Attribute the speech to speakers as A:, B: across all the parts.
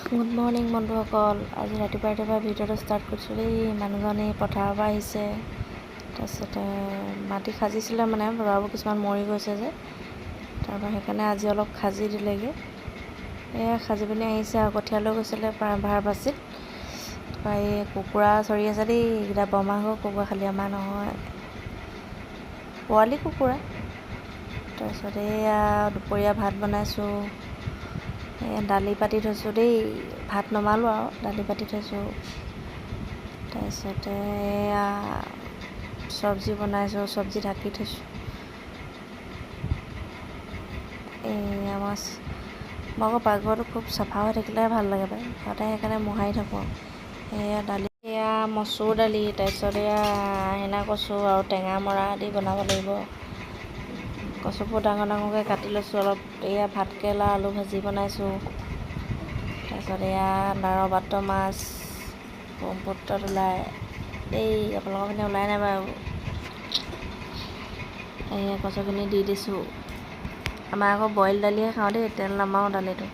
A: Good morning বন্ধুসকল। আজি ৰাতিপুৱা ভিডিঅ'টো ষ্টাৰ্ট কৰিছোঁ দেই। মানুহজনী পথাৰৰ পৰা আহিছে, তাৰপিছতে মাটি সাজিছিলে মানে ৰোৱাবোৰ কিছুমান মৰি গৈছে যে, তাৰপৰা সেইকাৰণে আজি অলপ সাজি দিলেগৈ। এয়া সাজি পিনি আহিছে আৰু কঠীয়া লৈ গৈছিলে ভাৰ বাচিত। তাৰপৰা এই কুকুৰা চৰি আছে দেই, এইকেইটা বৰমাহঁতৰ কুকুৰা, খালী আমাৰ নহয়, পোৱালি কুকুৰা। তাৰপিছত এয়া দুপৰীয়া ভাত বনাইছোঁ। দালি পাতি থৈছোঁ দেই, ভাত নমালোঁ আৰু দালি পাতি থৈছোঁ। তাৰপিছতে এয়া চব্জি বনাইছোঁ, চব্জি ঢাকি থৈছোঁ। মাছ মই আকৌ পাকঘৰটো খুব চাফা হৈ থাকিলেহে ভাল লাগে পায়, সদায় সেইকাৰণে মোহাৰি থাকোঁ। এয়া দালি, এয়া মচুৰ দালি, তাৰপিছত এয়া হেনা কচু আৰু টেঙা মৰা দি বনাব লাগিব। কচুবোৰ ডাঙৰ ডাঙৰকৈ কাটি লৈছোঁ অলপ। এয়া ভাতকেৰেলা আলু ভাজি বনাইছোঁ। তাৰপিছত এয়া নাৰবাত মাছ ব্ৰহ্মপুত্ৰত ওলাই দেই, আপোনালোকৰ পিনে ওলাই নাই বাৰু। এয়া কচুখিনি দি দিছোঁ। আমাৰ আকৌ বইল দালিহে খাওঁ দেই, তেল নামাৰোঁ দালিটো।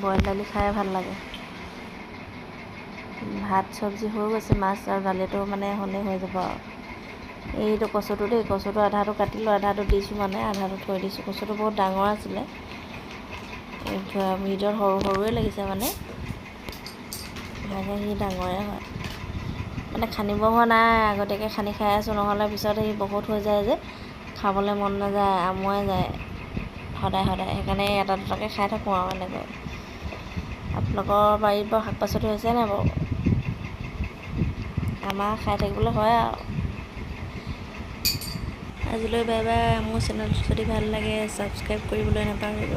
A: বইল দালি খাই ভাল লাগে। ভাত চব্জি হৈ গৈছে, মাছ আৰু দালিটো মানে হ'লে হৈ যাব আৰু। এইটো কচুটো দেই, কচুটো আধাটো কাটিলোঁ, আধাটো দিছোঁ মানে, আধাটো থৈ দিছোঁ। কচুটো বহুত ডাঙৰ আছিলে, ভিডিঅ'ত সৰুৱে লাগিছে মানে, ভাগে সি ডাঙৰে হয়। মানে খান্দিব হোৱা নাই, আগতীয়াকৈ খান্দি খাই আছোঁ, নহ'লে পিছত সি বহুত হৈ যায় যে খাবলৈ মন নাযায়, আমুৱাই যায় সদায়। সেইকাৰণে এটা দুটাকৈ খাই থাকোঁ আৰু এনেকৈ। আপোনালোকৰ বাৰীত বাৰু শাক পাচলি হৈছে নাই বাৰু? আমাৰ খাই থাকিবলৈ হয় আৰু। আজিলৈ বাই বাই। মোৰ চেনেলটো যদি ভাল লাগে ছাবস্ক্ৰাইব কৰিবলৈ নাপাহৰিব,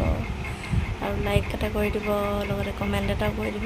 A: আৰু লাইক এটা কৰি দিব, লগতে কমেণ্ট এটাও কৰি দিব।